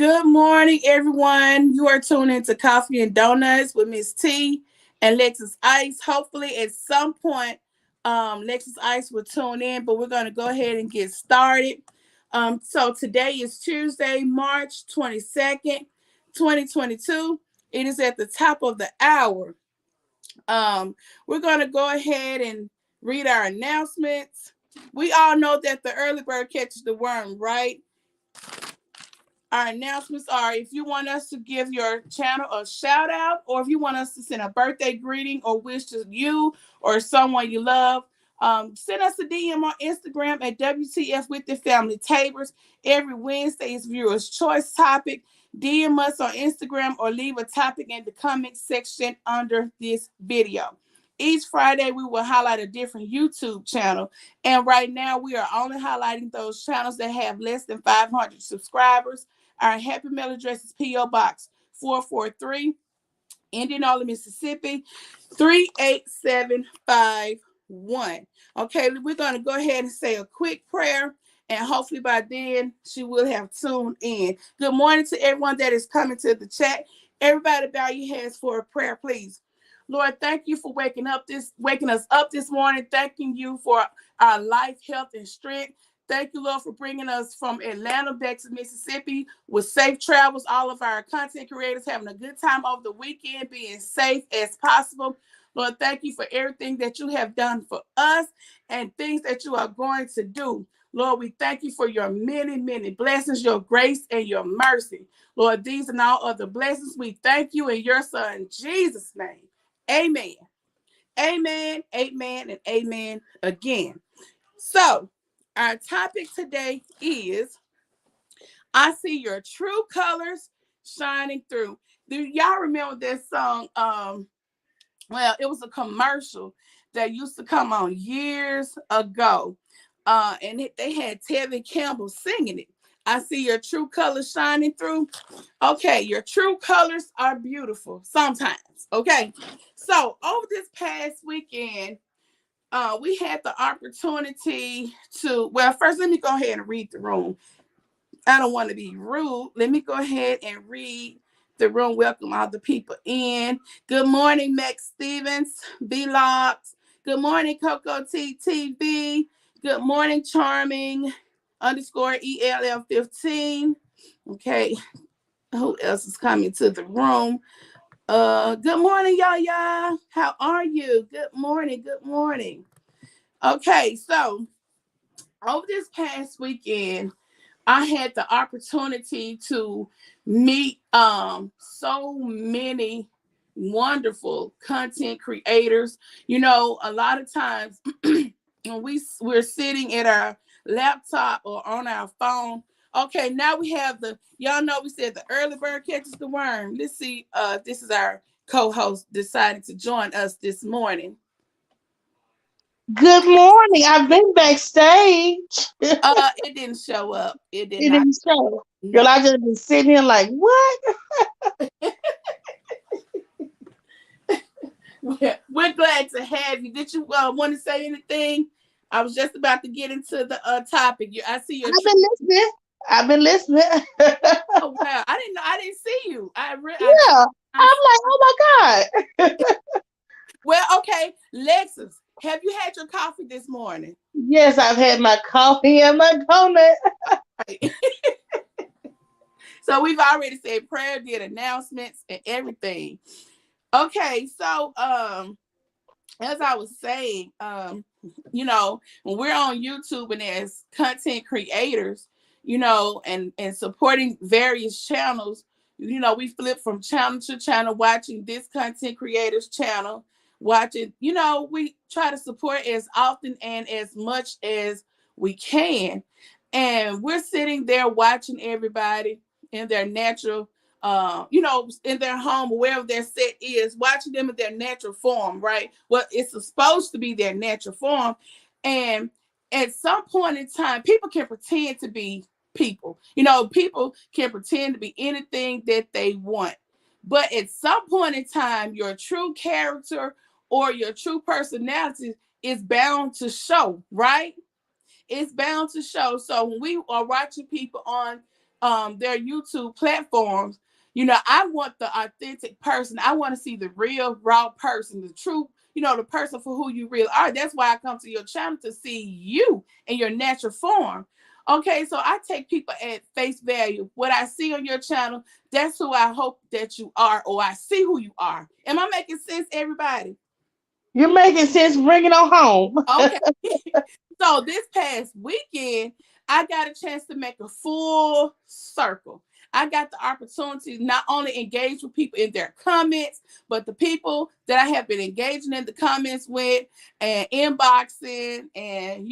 Good morning, everyone. You are tuned into Coffee and Donuts with Miss T and Lexus Ice. Hopefully, at some point, Lexus Ice will tune in, but we're going to go ahead and get started. So today is Tuesday, March 22nd, 2022. It is at the top of the hour. We're going to go ahead and read our announcements. We all know that the early bird catches the worm, right? Our announcements are if you want us to give your channel a shout out, or if you want us to send a birthday greeting or wish to you or someone you love, send us a DM on Instagram at W.T.F with the family tables. Every Wednesday is viewers' choice topic. DM us on Instagram or leave a topic in the comment section under this video. Each Friday, we will highlight a different YouTube channel. And right now, we are only highlighting those channels that have less than 500 subscribers. Our Happy Mail address is P.O. Box 443, Indianola, Mississippi, 38751. Okay, we're going to go ahead and say a quick prayer, and hopefully by then she will have tuned in. Good morning to everyone that is coming to the chat. Everybody bow your heads for a prayer, please. Lord, thank you for waking us up this morning. Thanking you for our life, health, and strength. Thank you, Lord, for bringing us from Atlanta back to Mississippi with safe travels. All of our content creators having a good time over the weekend, being safe as possible. Lord, thank you for everything that you have done for us and things that you are going to do. Lord, we thank you for your many, many blessings, your grace, and your mercy. Lord, these and all other blessings, we thank you in your son, Jesus' name. Amen. Amen, amen, and amen again. So, our topic today is I see your true colors shining through. Do y'all remember that song? Well, it was a commercial that used to come on years ago. They had Tevin Campbell singing it. I see your true colors shining through. Okay, your true colors are beautiful sometimes. Okay, so over this past weekend, we had the opportunity to, well, first let me go ahead and read the room. I don't want to be rude. Let me go ahead and read the room. Welcome all the people in. Good morning, Max Stevens, B-Locks. Good morning, Coco TTV. Good morning, Charming _ ELL15. Okay, who else is coming to the room? Good morning, y'all. How are you? Good morning. Good morning. Okay, so over this past weekend, I had the opportunity to meet so many wonderful content creators. You know, a lot of times when we're sitting at our laptop or on our phone. Okay, now we have y'all know we said the early bird catches the worm. Let's see, this is our co-host decided to join us this morning. Good morning. I've been backstage. It didn't show up. It did It not. didn't show. No. Girl, I just been sitting here like, what? We're glad to have you. Did you want to say anything? I was just about to get into the topic. I see your. I've been listening. I've been listening. Oh wow! I didn't know. I didn't see you. Yeah. I'm like, oh my God. Well, okay, Lexus, have you had your coffee this morning? Yes, I've had my coffee and my donut. Right. So we've already said prayer, did announcements, and everything. Okay, so as I was saying, when we're on YouTube and as content creators, and supporting various channels, we flip from channel to channel, watching this content creator's channel, watching, we try to support as often and as much as we can. And we're sitting there watching everybody in their natural in their home, wherever their set is, watching them in their natural form, right? Well, it's supposed to be their natural form. And at some point in time, people can pretend to be people. People can pretend to be anything that they want. But at some point in time, your true character or your true personality is bound to show, right? It's bound to show. So when we are watching people on their YouTube platforms, I want the authentic person. I want to see the real raw person, the true, the person for who you really are. That's why I come to your channel, to see you in your natural form. Okay, so I take people at face value. What I see on your channel, that's who I hope that you are, or I see who you are. Am I making sense, everybody? You're making sense. Bring it on home. Okay. So this past weekend, I got a chance to make a full circle. I got the opportunity to not only engage with people in their comments, but the people that I have been engaging in the comments with, and inboxing, and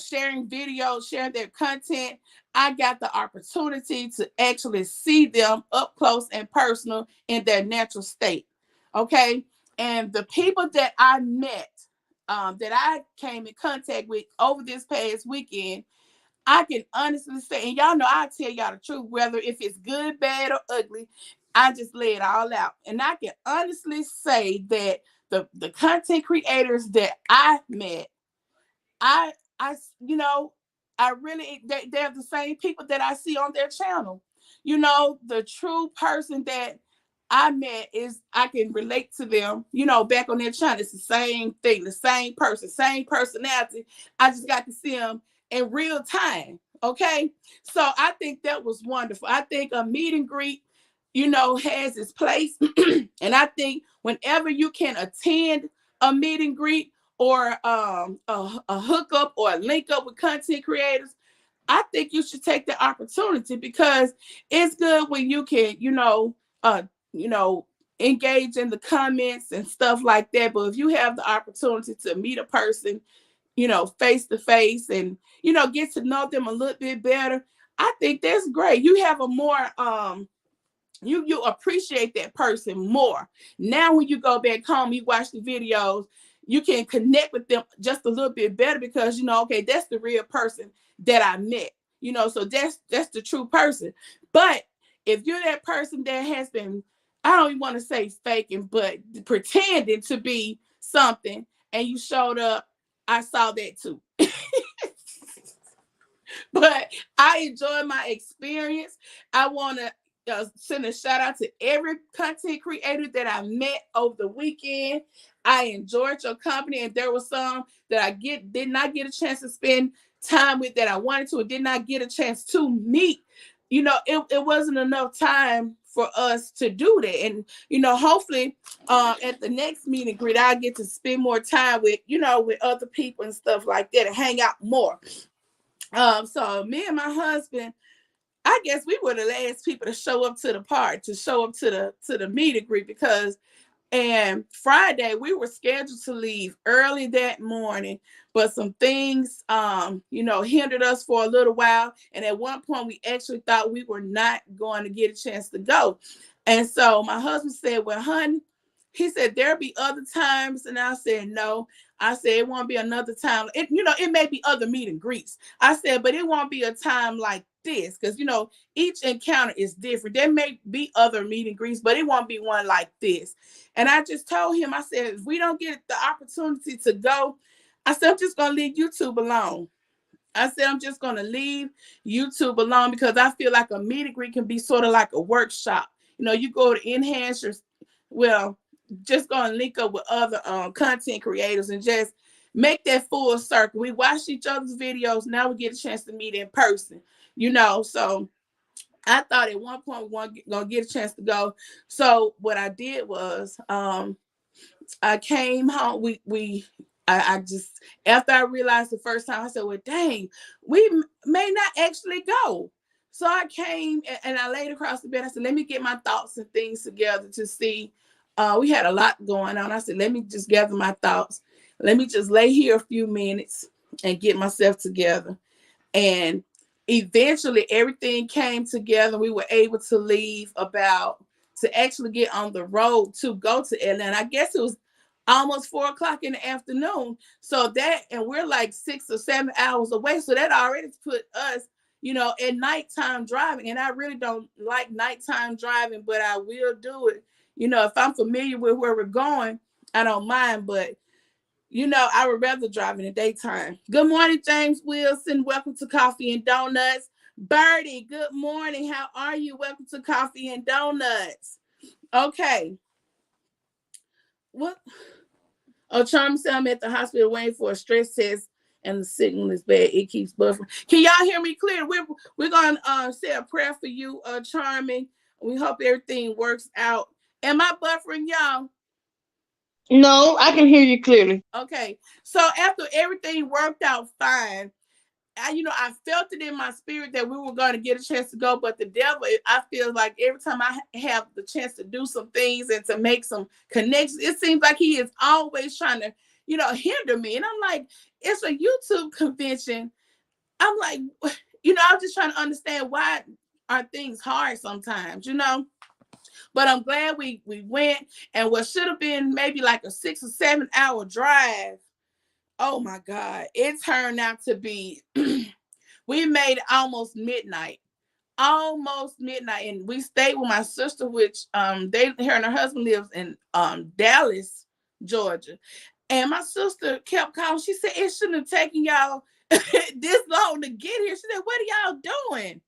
sharing videos, sharing their content. I got the opportunity to actually see them up close and personal in their natural state. Okay. And the people that I met, that I came in contact with over this past weekend, I can honestly say, and y'all know I tell y'all the truth, whether if it's good, bad, or ugly, I just lay it all out. And I can honestly say that the content creators that I met, I I I really, they're the same people that I see on their channel. The true person that I met is, I can relate to them, back on their channel. It's the same thing, the same person, same personality. I just got to see them in real time. Okay. So I think that was wonderful. I think a meet and greet, has its place. And I think whenever you can attend a meet and greet, or a hookup or a link up with content creators, I think you should take the opportunity, because it's good when you can, you know, engage in the comments and stuff like that. But if you have the opportunity to meet a person, face to face, and, get to know them a little bit better, I think that's great. You have a more you appreciate that person more. Now when you go back home, you watch the videos, you can connect with them just a little bit better, because okay, that's the real person that I met. So that's the true person. But if you're that person that has been, I don't even want to say faking, but pretending to be something, and you showed up, I saw that too. But I enjoyed my experience. I want to send a shout out to every content creator that I met over the weekend. I enjoyed your company, and there was some that I did not get a chance to spend time with, that I wanted to, and did not get a chance to meet. It wasn't enough time for us to do that. And hopefully at the next meet and greet, I get to spend more time with with other people and stuff like that, and hang out more. So me and my husband, I guess we were the last people to show up to the party, to show up to the meet and greet, because and Friday we were scheduled to leave early that morning, but some things hindered us for a little while. And at one point we actually thought we were not going to get a chance to go. And so my husband said, "Well, honey," he said, "there'll be other times." And I said, "No." I said, "It won't be another time. It may be other meet and greets." I said, "But it won't be a time like this, because each encounter is different. There may be other meet and greets, but it won't be one like this." And I just told him, I said, "If we don't get the opportunity to go," I said, "I'm just gonna leave YouTube alone." I said, "I'm just going to leave YouTube alone, because I feel like a meet and greet can be sort of like a workshop. You go to enhance your, well, just go and link up with other content creators, and just make that full circle. We watch each other's videos. Now we get a chance to meet in person, So I thought at one point we weren't going to get a chance to go. So what I did was, I came home. I just, after I realized the first time, I said, "Well, dang, we may not actually go." So I came, and I laid across the bed. I said, "Let me get my thoughts and things together to see." We had a lot going on. I said, "Let me just gather my thoughts. Let me just lay here a few minutes and get myself together." And eventually everything came together. We were able to leave to actually get on the road to go to Atlanta. I guess it was almost 4 o'clock in the afternoon. So and we're like 6 or 7 hours away. So that already put us, at nighttime driving. And I really don't like nighttime driving, but I will do it. If I'm familiar with where we're going, I don't mind. But I would rather drive in the daytime. Good morning, James Wilson. Welcome to Coffee and Donuts. Birdie, good morning. How are you? Welcome to Coffee and Donuts. Okay. What? Oh, Charm said I'm at the hospital waiting for a stress test and the signal is bad. It keeps buffering. Can y'all hear me clear? We're gonna say a prayer for you, Charming. We hope everything works out. Am I buffering y'all? No, I can hear you clearly. Okay. So after everything worked out fine, I felt it in my spirit that we were going to get a chance to go, but the devil, I feel like every time I have the chance to do some things and to make some connections, it seems like he is always trying to, hinder me. And I'm like, it's a YouTube convention. I'm like, I'm just trying to understand why are things hard sometimes. But I'm glad we went, and what should have been maybe like a 6 or 7 hour drive. Oh my God, it turned out to be we made it almost midnight, and we stayed with my sister, which her and her husband lives in Dallas, Georgia. And my sister kept calling. She said it shouldn't have taken y'all this long to get here. She said, what are y'all doing?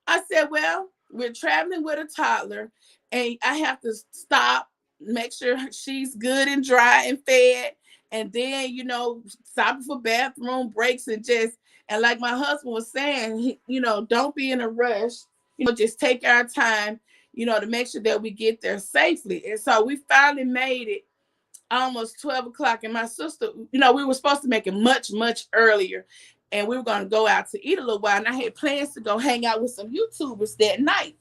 I said, well, we're traveling with a toddler, and I have to stop, make sure she's good and dry and fed, and then, stop for bathroom breaks and like my husband was saying, don't be in a rush, just take our time, to make sure that we get there safely. And so we finally made it almost 12 o'clock. And my sister, we were supposed to make it much, much earlier. And we were going to go out to eat a little while. And I had plans to go hang out with some YouTubers that night.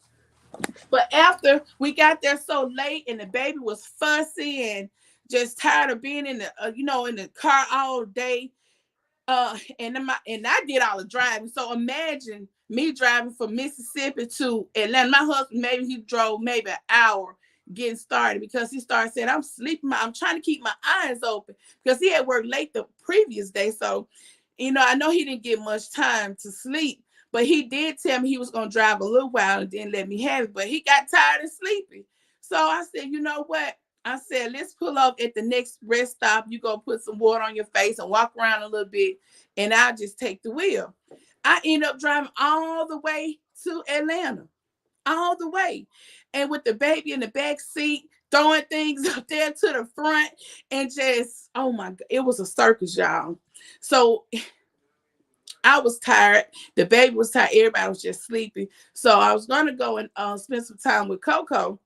But after we got there so late and the baby was fussy and just tired of being in the car all day, and I did all the driving. So imagine me driving from Mississippi to Atlanta. My husband, maybe he drove maybe an hour getting started because he started saying, I'm sleeping. I'm trying to keep my eyes open because he had worked late the previous day. So, I know he didn't get much time to sleep, but he did tell me he was going to drive a little while and then let me have it. But he got tired and sleepy. So I said, you know what? I said, let's pull up at the next rest stop. You go put some water on your face and walk around a little bit, and I'll just take the wheel. I end up driving all the way to Atlanta, all the way. And with the baby in the back seat, throwing things up there to the front, and just, oh my God, it was a circus, y'all. So I was tired. The baby was tired. Everybody was just sleepy. So I was going to go and spend some time with Coco,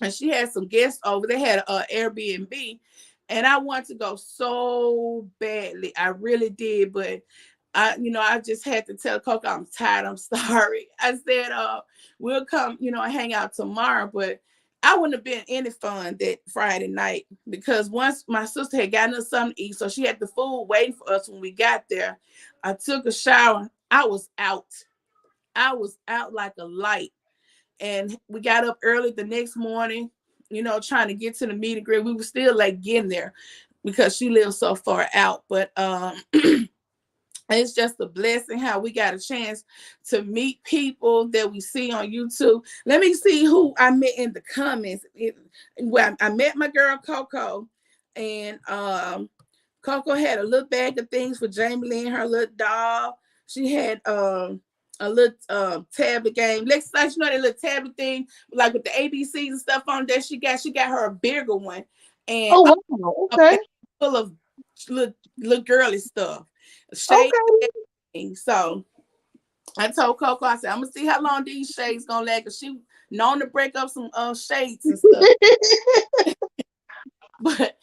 and she had some guests over. They had an Airbnb, and I wanted to go so badly. I really did, but I just had to tell Coco, I'm tired. I'm sorry. I said, we'll come, hang out tomorrow, but I wouldn't have been any fun that Friday night because once my sister had gotten us something to eat, so she had the food waiting for us when we got there. I took a shower. I was out. I was out like a light. And we got up early the next morning, trying to get to the meet and greet. We were still like getting there because she lives so far out. But it's just a blessing how we got a chance to meet people that we see on YouTube. Let me see who I met in the comments. Well, I met my girl Coco, and Coco had a little bag of things for Jamie Lynn, her little doll. She had a little tablet game. Lex, like, that little tablet thing, like with the ABCs and stuff on there. She got her a bigger one, and Oh wow. a Okay. bag full of little girly stuff. Shades. Okay. So I told Coco, I said, I'm gonna see how long these shades gonna last, because she known to break up some shades and stuff. But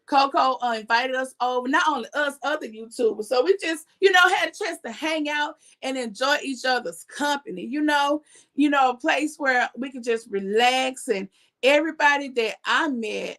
Coco invited us over, not only us, other YouTubers. So we just, had a chance to hang out and enjoy each other's company, a place where we could just relax. And everybody that I met,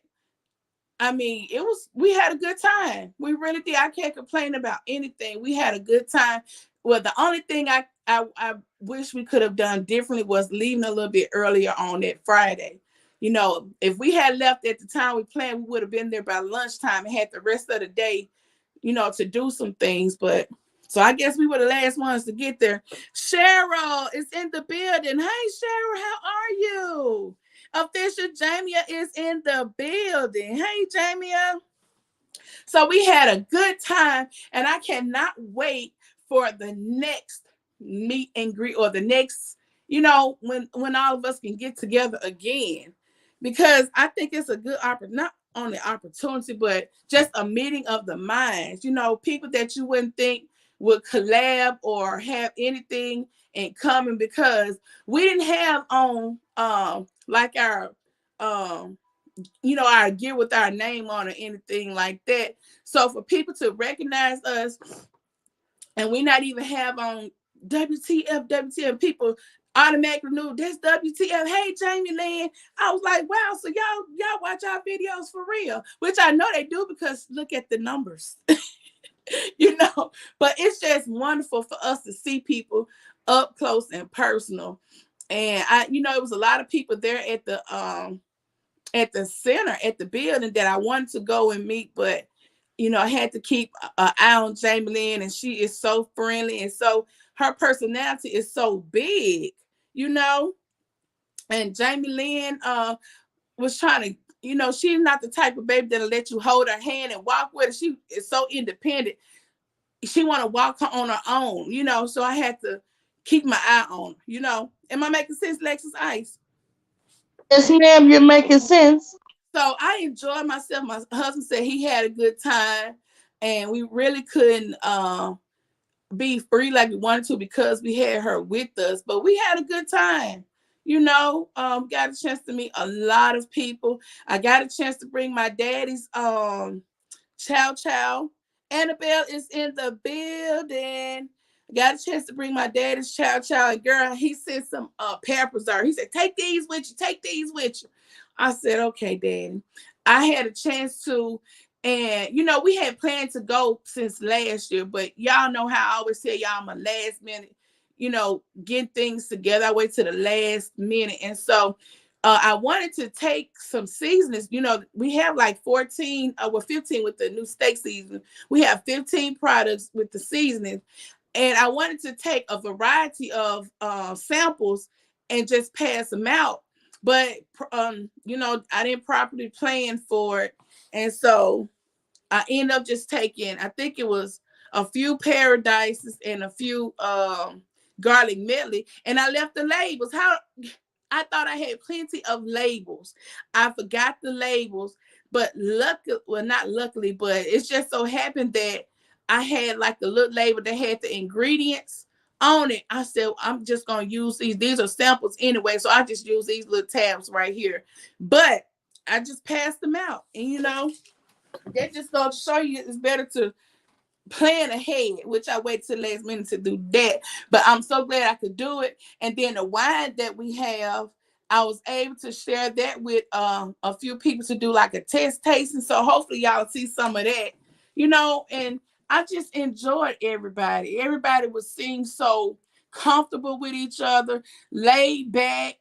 we had a good time. We really did. I can't complain about anything. We had a good time. Well, the only thing I wish we could have done differently was leaving a little bit earlier on that Friday. If we had left at the time we planned, we would have been there by lunchtime and had the rest of the day, to do some things. But so I guess we were the last ones to get there. Cheryl is in the building. Hey, Cheryl, how are you? Official Jamia is in the building. Hey, Jamia. So we had a good time, and I cannot wait for the next meet and greet, or the next, when all of us can get together again, because I think it's a good not only opportunity, but just a meeting of the minds. People that you wouldn't think would collab or have anything in common, because we didn't have on like um our gear with our name on or anything like that. So for people to recognize us, and we not even have on WTF, people automatically knew that's WTF. Hey, Jamie Lynn. I was like, wow, so y'all watch our videos for real, which I know they do, because look at the numbers. But it's just wonderful for us to see people up close and personal. And it was a lot of people there at the center, at the building, that I wanted to go and meet, but I had to keep an eye on Jamie Lynn, and she is so friendly, and so her personality is so big, and Jamie Lynn was trying to, she's not the type of baby that'll let you hold her hand and walk with her. She is so independent. She want to walk on her own, so I had to keep my eye on her. Am I making sense, Lexus Ice? Yes, ma'am, you're making sense. So I enjoyed myself. My husband said he had a good time, and we really couldn't be free like we wanted to, because we had her with us. But we had a good time. Got a chance to meet a lot of people. I got a chance to bring my daddy's chow chow. Annabelle is in the building. Got a chance to bring my daddy's chow chow, and girl, he sent some peppers. He said, take these with you, take these with you. I said, okay, Daddy. I had a chance to, and we had planned to go since last year, but y'all know how I always tell y'all I'm a last minute, get things together. I wait to the last minute. And so I wanted to take some seasonings. We have like 14, 15 with the new steak season. We have 15 products with the seasonings. And I wanted to take a variety of samples and just pass them out. But, I didn't properly plan for it. And so I ended up just taking, I think it was a few paradises and a few garlic medley. And I left the labels. I thought I had plenty of labels. I forgot the labels, but not luckily, but it's just so happened that I had like the little label that had the ingredients on it. I said, I'm just going to use these. These are samples anyway. So I just use these little tabs right here. But I just passed them out. And, that just going to show you it's better to plan ahead, which I waited till the last minute to do that. But I'm so glad I could do it. And then the wine that we have, I was able to share that with a few people to do like a test tasting. So hopefully y'all see some of that, and I just enjoyed everybody. Everybody was seem so comfortable with each other, laid back,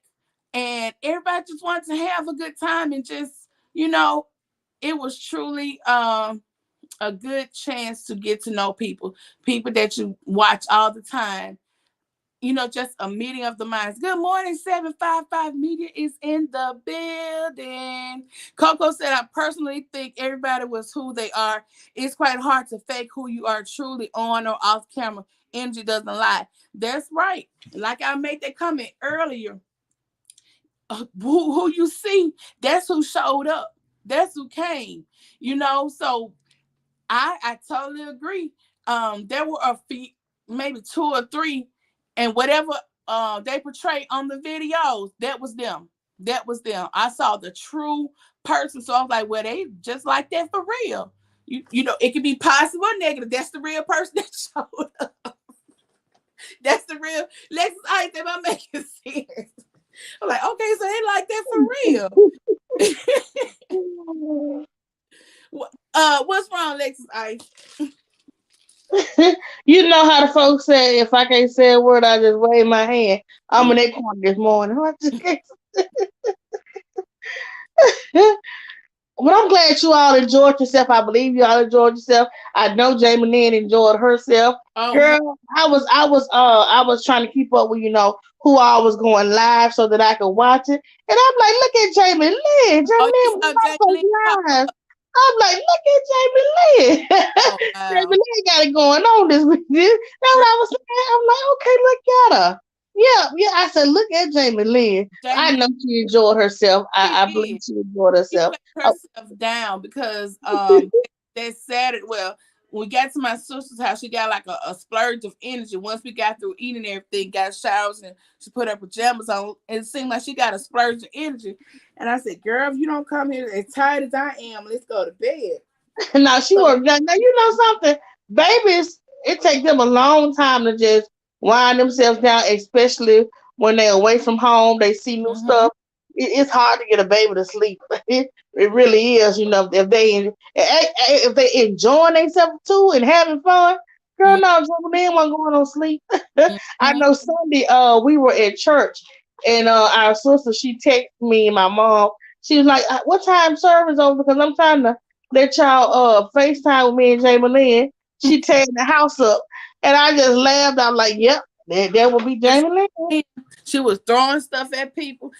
and everybody just wanted to have a good time, and just, it was truly a good chance to get to know people that you watch all the time. Just a meeting of the minds. Good morning, 755 Media is in the building. Coco said, I personally think everybody was who they are. It's quite hard to fake who you are truly on or off camera. Energy doesn't lie. That's right. Like I made that comment earlier. Who you see, that's who showed up. That's who came. So I totally agree. There were a few, maybe two or three, and whatever they portrayed on the videos, that was them. That was them. I saw the true person. So I was like, well, they just like that for real. It could be positive or negative. That's the real person that showed up. That's the real Lexus Ice. Am I making sense? I'm like, okay, so they like that for real. What's wrong, Lexus Ice? You know how the folks say, if I can't say a word, I just wave my hand. I'm in that corner this morning. I just can't. But I'm glad you all enjoyed yourself. I believe you all enjoyed yourself. I know Jamie Lynn enjoyed herself. Oh, Girl, I was trying to keep up with, who all was going live so that I could watch it. And I'm like, look at Jamie Lynn. Jamie you Lynn saw was Jamie live. I'm like, look at Jamie Lynn. Oh Jamie wow. Lynn got it going on this week. That's Girl, what I was saying. I'm like, okay, look at her. Yeah, yeah. I said, look at Jamie Lynn. I Jamie, know she enjoyed herself. she I believe did. she enjoyed She herself. played Oh, herself down because that Saturday, well, when we got to my sister's house, she got like a splurge of energy. Once we got through eating everything, got showers, and she put her pajamas on, it seemed like she got a splurge of energy. And I said, girl, if you don't come here as tired as I am, let's go to bed. now she So, worked. Now you know something, babies. It takes them a long time to just wind themselves down, especially when they're away from home. They see new mm-hmm, stuff. It's hard to get a baby to sleep. It really is. You know, if they enjoying themselves too and having fun. Girl, no, they ain't want going on sleep. I mm-hmm, know Sunday, we were at church, and our sister she texted me and my mom. She was like, "What time service over? Because I'm trying to let y'all FaceTime with me and Jamie Lynn." She tearing the house up. And I just laughed. I'm like, yep, that will be Jamie Lynn. she was throwing stuff at people,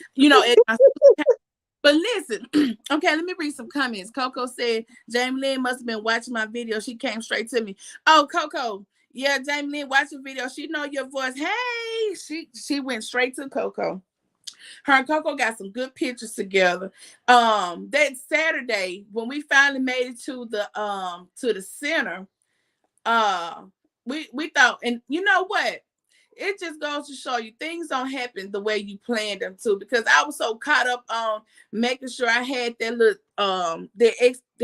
but listen, okay, let me read some comments. Coco said Jamie Lynn must have been watching my video. She came straight to me. Oh, Coco, yeah, Jamie Lynn watched the video. She know your voice. Hey, she went straight to Coco. Her and Coco got some good pictures together. That Saturday when we finally made it to the center, uh, we thought, and you know what? It just goes to show you things don't happen the way you planned them to, because I was so caught up on making sure I had that little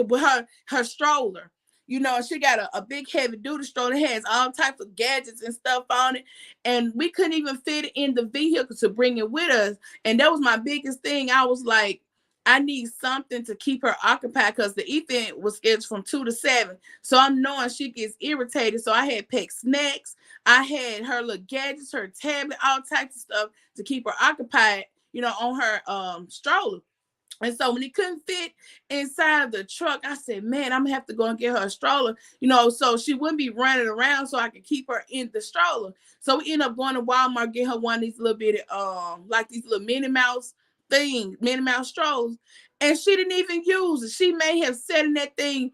with her stroller. She got a big heavy duty stroller, has all types of gadgets and stuff on it, and we couldn't even fit it in the vehicle to bring it with us. And that was my biggest thing. I was like, I need something to keep her occupied because the event was scheduled from 2 to 7. So I'm knowing she gets irritated. So I had packed snacks. I had her little gadgets, her tablet, all types of stuff to keep her occupied, on her stroller. And so when he couldn't fit inside the truck, I said, man, I'm gonna have to go and get her a stroller, so she wouldn't be running around, so I could keep her in the stroller. So we end up going to Walmart, get her one of these little bitty, like these little Minnie Mouse things, Minnie Mouse strollers. And she didn't even use it. She may have sat in that thing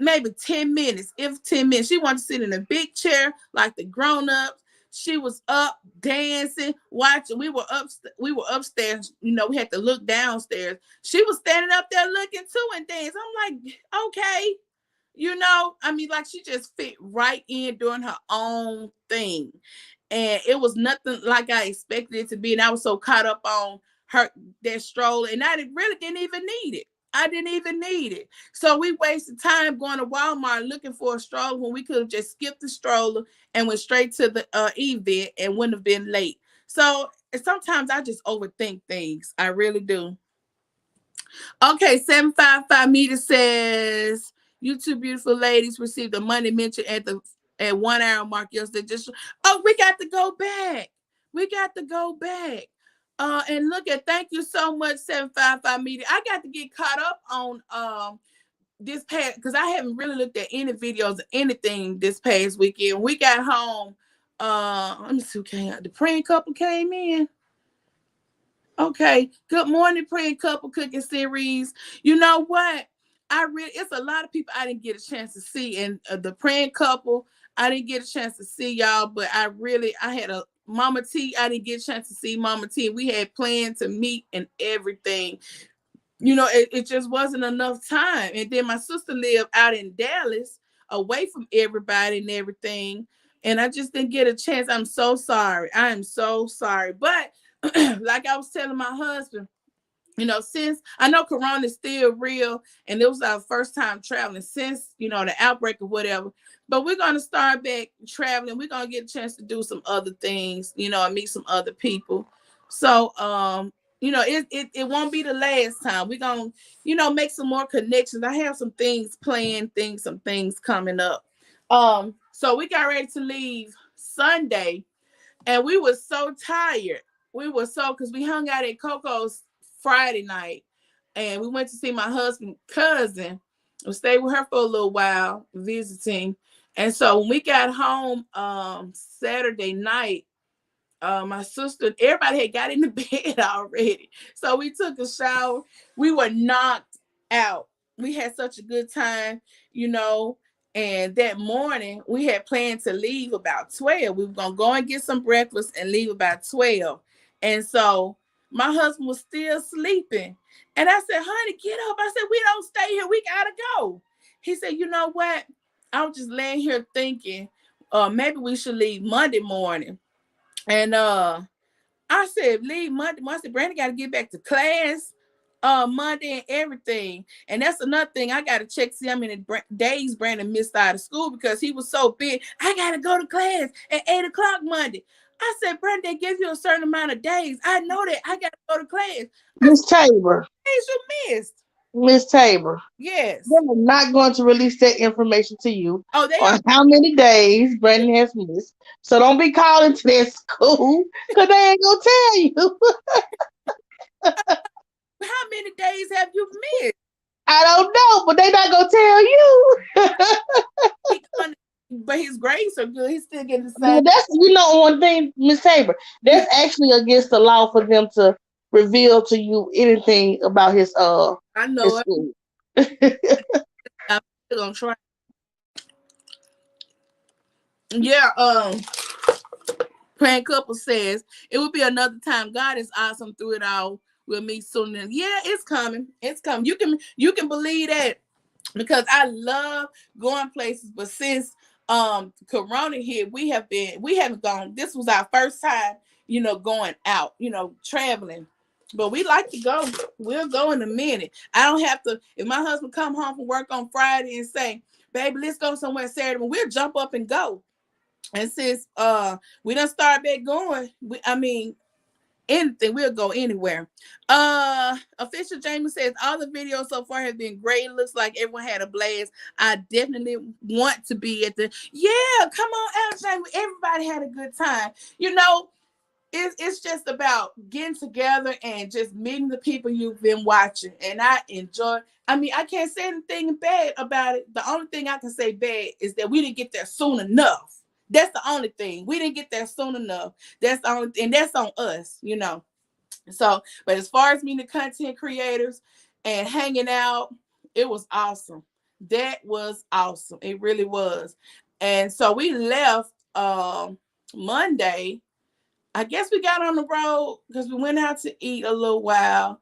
maybe 10 minutes, if 10 minutes. She wanted to sit in a big chair like the grown-ups. She was up dancing, watching. We were upstairs, we had to look downstairs. She was standing up there looking too and things. I'm like, okay. I mean, like she just fit right in doing her own thing. And it was nothing like I expected it to be. And I was so caught up on her, that stroller, and really didn't even need it. I didn't even need it. So we wasted time going to Walmart looking for a stroller when we could have just skipped the stroller and went straight to the event and wouldn't have been late. So sometimes I just overthink things. I really do. Okay, 755 meter says, you two beautiful ladies received a money mention at 1 hour mark yesterday. We got to go back. We got to go back. And look at, thank you so much, 755 media. I got to get caught up on this past, because I haven't really looked at any videos or anything this past weekend. We got home. Let me see who came out. The praying couple came in. Okay. Good morning, praying couple cooking series. You know what? It's a lot of people I didn't get a chance to see, and the praying couple I didn't get a chance to see y'all, but I had a Mama T. I didn't get a chance to see Mama T. We had planned to meet and everything. It just wasn't enough time. And then my sister lived out in Dallas, away from everybody and everything. And I just didn't get a chance. I'm so sorry. I am so sorry. But like I was telling my husband, since I know Corona is still real and it was our first time traveling since, the outbreak or whatever, but we're going to start back traveling. We're going to get a chance to do some other things, and meet some other people. So, it won't be the last time. We're going to, make some more connections. I have some things planned, some things coming up. So we got ready to leave Sunday and we were so tired. Because we hung out at Coco's Friday night and we went to see my husband's cousin. We stayed with her for a little while visiting. And so when we got home Saturday night, my sister, everybody had got in the bed already. So we took a shower. We were knocked out. we had such a good time, you know. And that morning we had planned to leave about 12. We were gonna go and get some breakfast and leave about 12. And so my husband was still sleeping. And I said, honey, get up. I said, we don't stay here. We gotta go. He said, you know what? I was just laying here thinking, maybe we should leave Monday morning. And I said, leave Monday. I said, Brandon got to get back to class Monday and everything. And that's another thing. I got to check, see how many days Brandon missed out of school because he was so big. I got to go to class at 8 o'clock Monday. I said, Brandon, they give you a certain amount of days. I know that. I got to go to class. I Miss Tabor, said, days you missed. Miss Tabor, Yes. they're not going to release that information to you Oh, they on are. how many days Brandon has missed. So don't be calling to that school because they ain't gonna tell you. How many days have you missed? I don't know, but they not gonna tell you. He going, but his grades are good. He's still getting the same. Well, that's one thing, Miss Tabor. That's actually against the law for them to reveal to you anything about I his know it. school. I'm still gonna try. Yeah. Praying couple says it will be another time. God is awesome through it all. We'll meet soon. And yeah, it's coming. It's coming. You can believe that because I love going places. But since Corona hit, we haven't gone. This was our first time, going out, traveling. But we like to go. We'll go in a minute. I don't have to. If my husband come home from work on Friday and say, "Baby, let's go somewhere Saturday," we'll jump up and go. And since we done start back going, I mean anything, we'll go anywhere. Official Jamie says all the videos so far have been great. It looks like everyone had a blast. I definitely want to be at the come on out, Jamie. Everybody had a good time. It's just about getting together and just meeting the people you've been watching. And I enjoy. I mean, I can't say anything bad about it. The only thing I can say bad is that we didn't get there soon enough. That's the only thing. We didn't get there soon enough. That's the only, and that's on us. So, but as far as meeting the content creators and hanging out, it was awesome. That was awesome. It really was. And so we left Monday. I guess we got on the road because we went out to eat a little while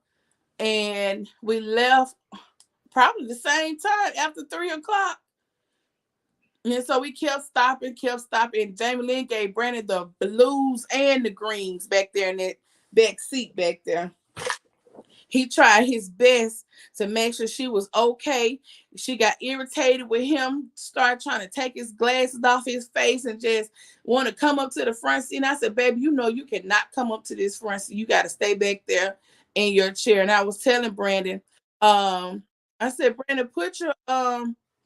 and we left probably the same time after 3 o'clock. And so we kept stopping. Jamie Lynn gave Brandon the blues and the greens back there in that back seat back there. He tried his best to make sure she was okay. She got irritated with him, started trying to take his glasses off his face and just want to come up to the front seat. And I said, baby, you cannot come up to this front seat. You got to stay back there in your chair. And I was telling Brandon, I said, Brandon, put your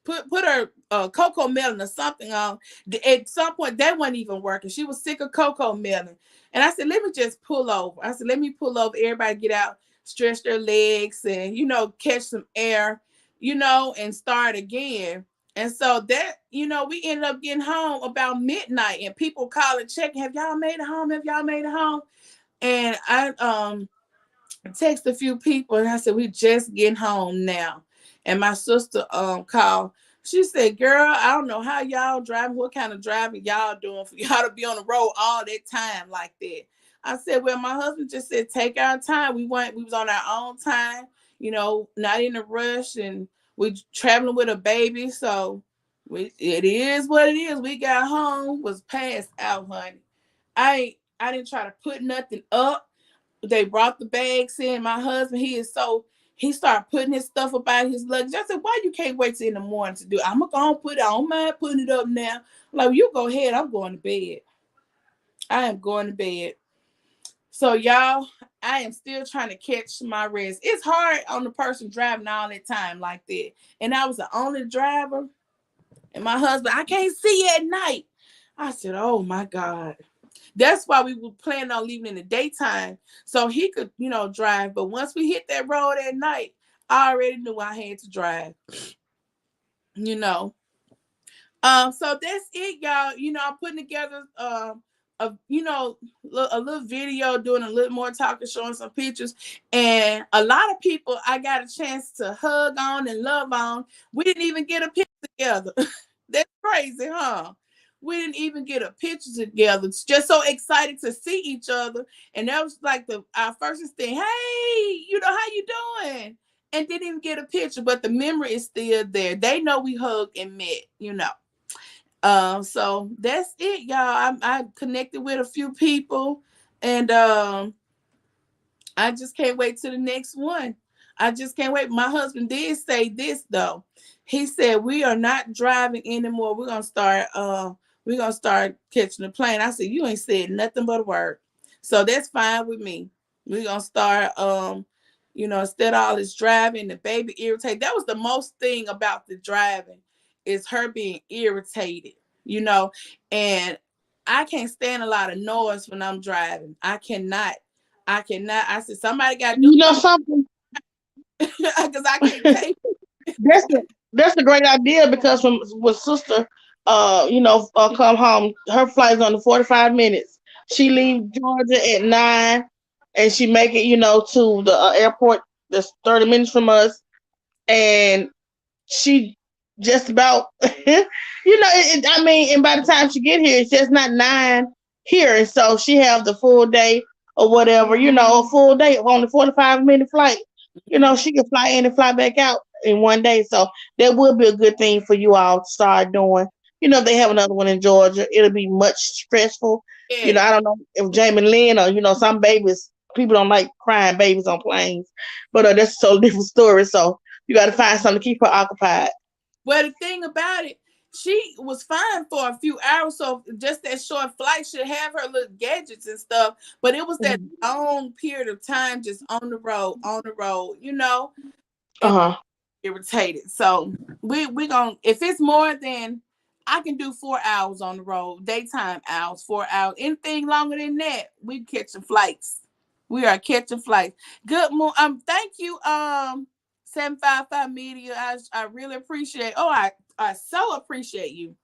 put her cocoa melon or something on. At some point, that wasn't even working. She was sick of cocoa melon. And I said, let me just pull over. I said, let me pull over. Everybody get out, stretch their legs and, catch some air, and start again. And so that, we ended up getting home about midnight and people calling, checking, have y'all made it home? Have y'all made it home? And I text a few people and I said, we just getting home now. And my sister called. She said, girl, I don't know how y'all driving, what kind of driving y'all doing for y'all to be on the road all that time like that. I said, well, my husband just said, take our time. We was on our own time, not in a rush, and we traveling with a baby. So it is what it is. We got home, was passed out, honey. I didn't try to put nothing up. They brought the bags in. My husband, he started putting his stuff about his luggage. I said, why you can't wait till in the morning to do it? I'm gonna go and put it. I don't mind putting it up now. I'm like, you go ahead. I'm going to bed. I am going to bed. So y'all, I am still trying to catch my rest. It's hard on the person driving all that time like that. And I was the only driver. And my husband, I can't see at night. I said, oh my God. That's why we were planning on leaving in the daytime so he could, drive. But once we hit that road at night, I already knew I had to drive, you know. So that's it, y'all. I'm putting together a little video doing a little more talking, showing some pictures, and a lot of people I got a chance to hug on and love on. We didn't even get a picture together. That's crazy, huh? We didn't even get a picture together. It's just so excited to see each other, and that was like the our first thing. Hey, how you doing? And didn't even get a picture, but the memory is still there. They know we hugged and met. So that's it, y'all. I connected with a few people, and I just can't wait to the next one. I just can't wait. My husband did say this though. He said we are not driving anymore. We're gonna start catching the plane. I said, you ain't said nothing but a word. So that's fine with me. We're gonna start instead of all this driving, the baby irritated. That was the most thing about the driving is her being irritated, you know, and I can't stand a lot of noise when I'm driving. I cannot. I cannot. I said somebody got to do You know something something? because I can't take. That's a that's a great idea because from with sister, come home. Her flight's on the 45 minutes. She leave Georgia at 9, and she make it, to the airport that's 30 minutes from us, and she just about, I mean, and by the time she get here, it's just not 9 here, and so she have the full day or whatever, a full day on the 45-minute flight. She can fly in and fly back out in one day, so that would be a good thing for you all to start doing. They have another one in Georgia. It'll be much stressful. Yeah. I don't know if Jamie Lynn or some babies. People don't like crying babies on planes, but that's a totally different story. So you got to find something to keep her occupied. Well, the thing about it, she was fine for a few hours, so just that short flight should have her little gadgets and stuff. But it was that Mhm. long period of time just on the road, Uh and huh. irritated. So we gonna if it's more than I can do 4 hours on the road, daytime hours, 4 hours. Anything longer than that, we catching flights. We are catching flights. Good morning. Thank you, 755 Media. I really appreciate. Oh, I so appreciate you.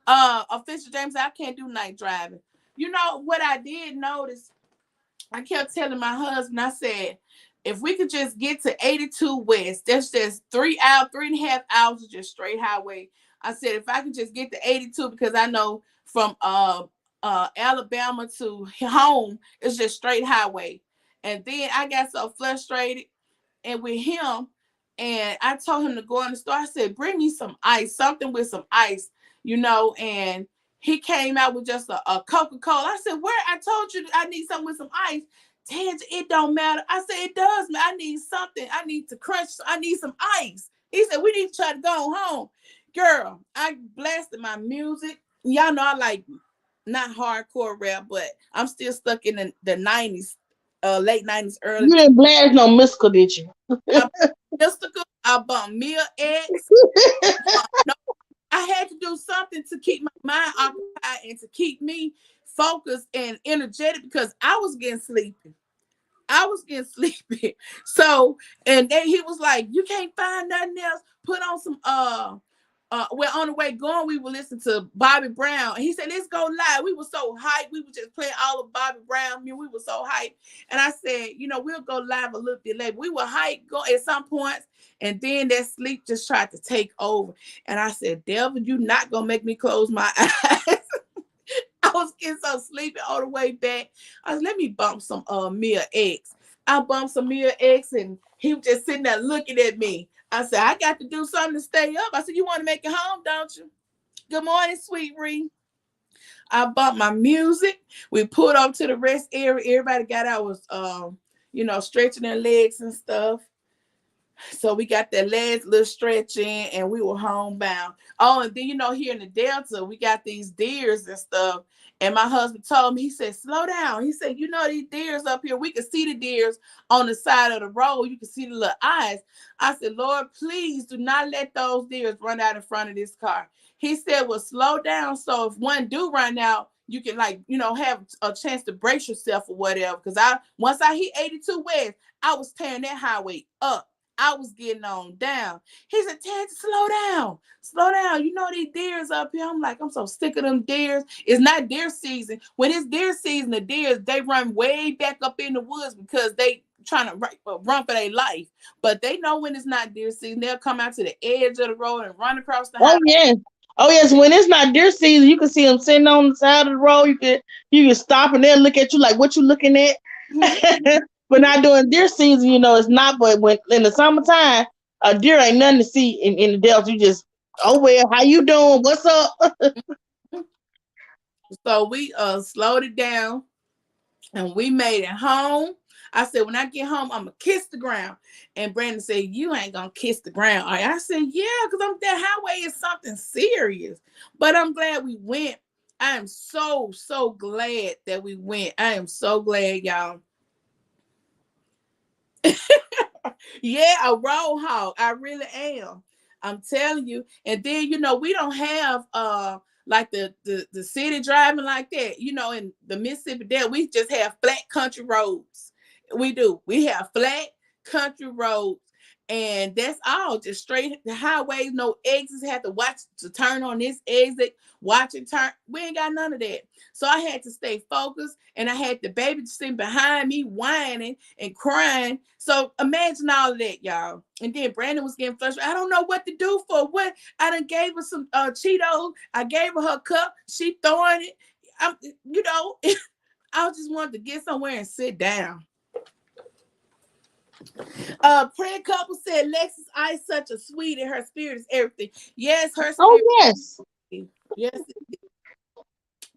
Official James, I can't do night driving. You know what I did notice? I kept telling my husband, I said, if we could just get to 82 West, that's just 3 hours, 3.5 hours of just straight highway. I said, if I could just get to 82, because I know from Alabama to home, it's just straight highway. And then I got so frustrated and with him, and I told him to go in the store. I said, bring me some ice, something with some ice, and he came out with just a Coca-Cola. I said, where? I told you I need something with some ice. Tans, it don't matter. I said, it does, man. I need something. I need to crunch. I need some ice. He said, we need to try to go home. Girl, I blasted my music. Y'all know I like not hardcore rap, but I'm still stuck in the 90s, late 90s, early. You didn't blast no mystical, did you? I bumped Mystical. I bumped Mia X. No, I had to do something to keep my mind occupied and to keep me focused and energetic because I was getting sleepy. I was getting sleepy. So, and then he was like, you can't find nothing else. Put on some well, on the way going, we would listen to Bobby Brown. And he said, let's go live. We were so hyped. We were just playing all of Bobby Brown. I mean, we were so hyped. And I said, we'll go live a little bit later. We were hyped go at some points. And then that sleep just tried to take over. And I said, devil, you not gonna make me close my eyes. I was getting so sleepy all the way back. I was let me bump some Mia X. I bumped some Mia X and he was just sitting there looking at me. I said, I got to do something to stay up. I said, you want to make it home, don't you? Good morning, sweet Ree. I bumped my music. We pulled up to the rest area. Everybody got out was stretching their legs and stuff. So we got that last little stretch in and we were homebound. Oh, and then here in the Delta, we got these deers and stuff. And my husband told me, he said, slow down. He said, these deers up here, we can see the deers on the side of the road. You can see the little eyes. I said, Lord, please do not let those deers run out in front of this car. He said, well, slow down. So if one do run out, you can have a chance to brace yourself or whatever. Because once I hit 82 West, I was tearing that highway up. I was getting on down. He said, Ted, slow down. Slow down. You know these deers up here. I'm like, I'm so sick of them deers. It's not deer season. When it's deer season, the deers, they run way back up in the woods because they trying to run for their life. But they know when it's not deer season, they'll come out to the edge of the road and run across the Oh highway. yes. Oh yes. When it's not deer season, you can see them sitting on the side of the road. You can stop and they'll look at you like, what you looking at? But not during deer season, it's not. But when in the summertime, a deer ain't nothing to see in the Delta. You just, oh well, how you doing? What's up? So we slowed it down and we made it home. I said, when I get home, I'm gonna kiss the ground. And Brandon said, you ain't gonna kiss the ground. I said, yeah, because that highway is something serious. But I'm glad we went. I am so, so glad that we went. I am so glad, y'all. Yeah, a road hog. I really am. I'm telling you. And then we don't have like the city driving like that. In the Mississippi Delta, we just have flat country roads. We do. We have flat country roads. And that's all, just straight the highways, no exits. Have to watch to turn on this exit, watch it turn. We ain't got none of that. So I had to stay focused, and I had the baby sitting behind me whining and crying. So imagine all of that, y'all. And then Brandon was getting frustrated. I don't know what to do for what. I done gave her some Cheetos. I gave her cup. She throwing it. I just wanted to get somewhere and sit down. Prayer couple said Lexus Ice such a sweet and her spirit is everything. Yes, her Oh spirit. yes. Yes.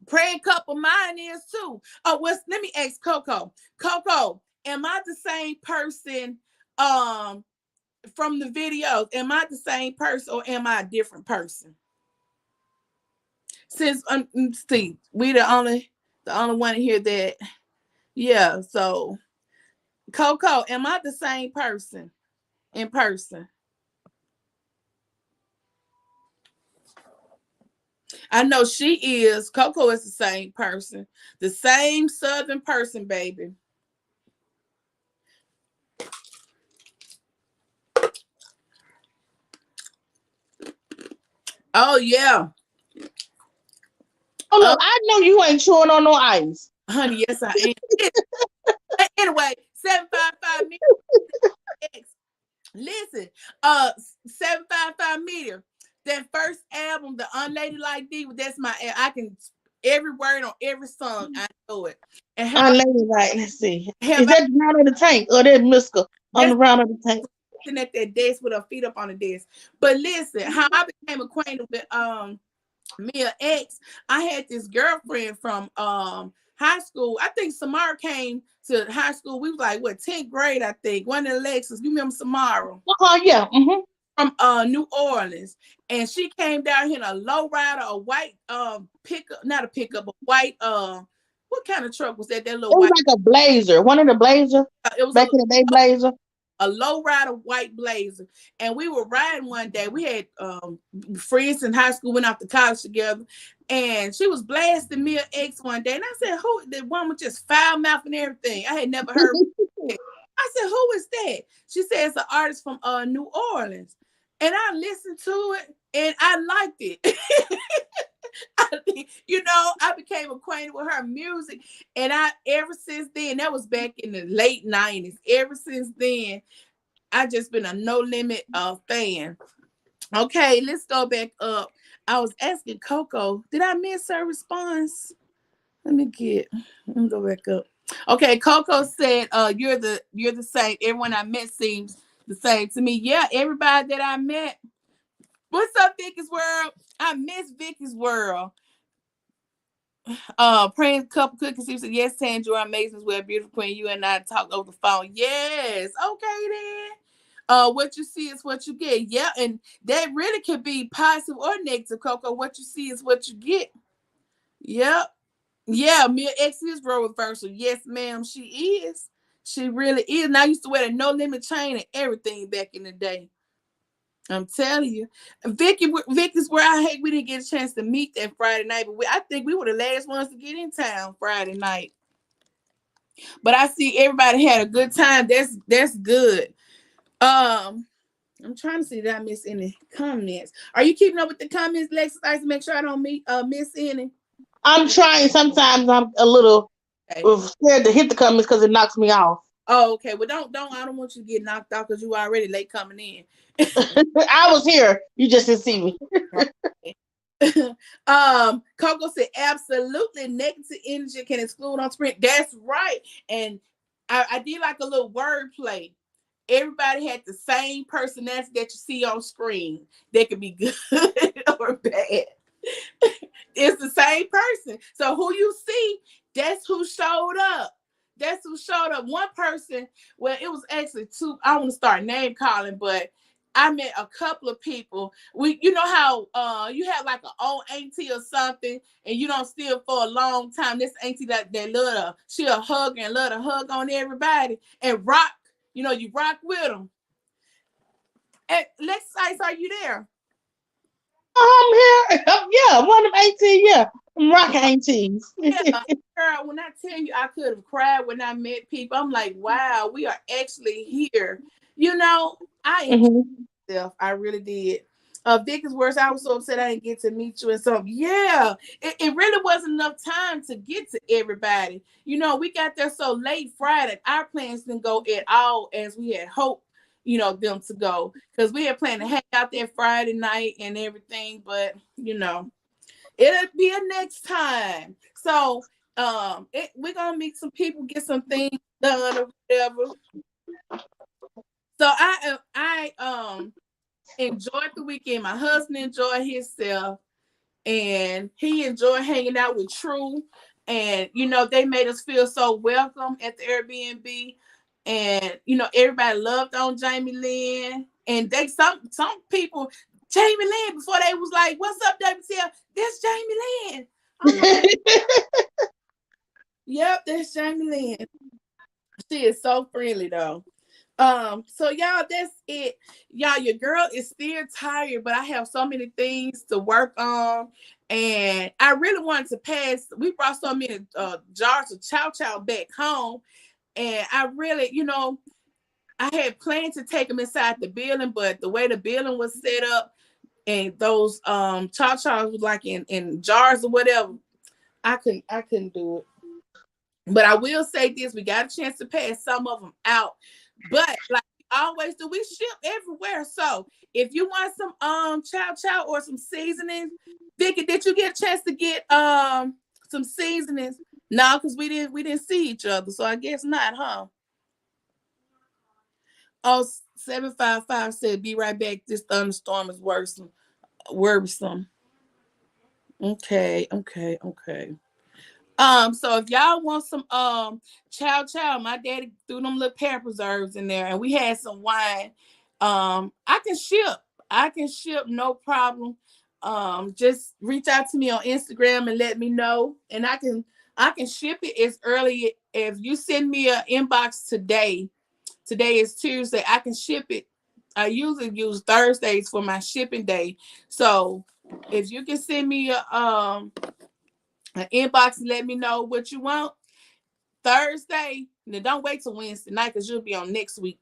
Praying couple, mine is too. Let me ask Coco. Coco, am I the same person from the videos? Am I the same person or am I a different person? Since Steve, we the only one here that, yeah. So Coco, am I the same person in person? I know she is. Coco is the same person. The same Southern person, baby. Oh, yeah. Oh Oh, look, I know you ain't chewing on no ice. honey, yes, I am. Anyway, 755 X. Listen, 755 meter. That first album, the Unladylike D, that's my, I can, every word on every song, I know it. And Unladylike. Let's see. have Is I, that the round of the tank or that Miska on that's the round of the tank? sitting at that desk with her feet up on the desk. But listen, how I became acquainted with Mia X, I had this girlfriend from high school. I think Samara came to high school. We was like, what, 10th grade, I think. One of the Lexus. You remember Samara? Yeah. Mm-hmm. From New Orleans. And she came down here in a low rider, a white pickup, not a pickup, a white what kind of truck was that? That little It was white, like a blazer. One of the blazer it was back in the day blazer. a low rider white blazer. And we were riding one day. We had friends in high school, went off to college together. And she was blasting Mia X one day. And I said, who? The woman just foul mouth and everything. I had never heard. I said, who is that? She said it's an artist from New Orleans. And I listened to it and I liked it. I became acquainted with her music. And ever since then, that was back in the late 90s. Ever since then, I just been a No Limit fan. Okay, let's go back up. I was asking Coco, did I miss her response? Let me go back up. Okay, Coco said, you're the same. Everyone I met seems the same to me. Yeah, everybody that I met. What's up, Vicky's World? I miss Vicky's World. Praying couple cookies. He said, yes, Sandra, you're amazing as well. Beautiful queen. You and I talked over the phone. Yes. Okay, then. What you see is what you get. Yeah, and that really could be positive or negative, Coco. What you see is what you get. Yep. Yeah, Mia X is role reversal. Yes, ma'am, she is. She really is. And I used to wear the No Limit chain and everything back in the day. I'm telling you. Vicky's where I hate we didn't get a chance to meet that Friday night, but I think we were the last ones to get in town Friday night. But I see everybody had a good time. That's good. Um, I'm trying to see did I miss any comments. Are you keeping up with the comments, Lex? I to make sure I don't miss any. I'm trying. Sometimes I'm a little Okay. scared to hit the comments because it knocks me off. Oh, okay. Well, don't. I don't want you to get knocked out because you already late coming in. I was here. You just didn't see me. Right. Coco said absolutely negative energy can exclude on screen. That's right. And I did like a little word play. Everybody had the same personality that you see on screen. They could be good or bad. It's the same person. So who you see, that's who showed up. That's who showed up. One person, well, it was actually two. I want to start name calling, but I met a couple of people. You know how you have like an old auntie or something, and you don't see her for a long time. This auntie that love her, she'll hug and love to hug on everybody and rock. You know, you rock with them. And Lex Ice, are you there? I'm here. Yeah, one of them 18. Yeah, I'm rock 18s. Yeah, girl, when I tell you I could have cried when I met people, I'm like, wow, we are actually here. You know, I enjoyed Hmm. myself. I really did. Vicky's words, I was so upset I didn't get to meet you. And so, yeah, it really wasn't enough time to get to everybody. You know, we got there so late Friday. Our plans didn't go at all as we had hoped, them to go. Because we had planned to hang out there Friday night and everything. But, it'll be a next time. So we're gonna meet some people, get some things done or whatever. So I enjoyed the weekend. My husband enjoyed himself and he enjoyed hanging out with True. And they made us feel so welcome at the Airbnb. And everybody loved on Jamie Lynn. And they some people, Jamie Lynn, before they was like, "What's up, W.T.F? This Jamie Lynn." I'm like, "Yep, that's Jamie Lynn." She is so friendly though. So y'all, that's it. Y'all, your girl is still tired, but I have so many things to work on. And I really wanted to pass. We brought so many jars of chow chow back home. And I really, I had planned to take them inside the building, but the way the building was set up and those chow chows was like in jars or whatever, I couldn't do it. But I will say this: we got a chance to pass some of them out. But like we always do, we ship everywhere. So if you want some chow chow or some seasonings, Vicky, did you get a chance to get some seasonings? No, because we didn't see each other, so I guess not, huh? Oh, 755 said, "Be right back. This thunderstorm is worrisome. Worrisome." Okay, okay, okay. So if y'all want some chow chow, my daddy threw them little pear preserves in there, and we had some wine. I can ship. I can ship, no problem. Just reach out to me on Instagram and let me know, and I can ship it as early if you send me an inbox today. Today is Tuesday. I can ship it. I usually use Thursdays for my shipping day. So if you can send me an inbox and let me know what you want Thursday. Now don't wait till Wednesday night because you'll be on next week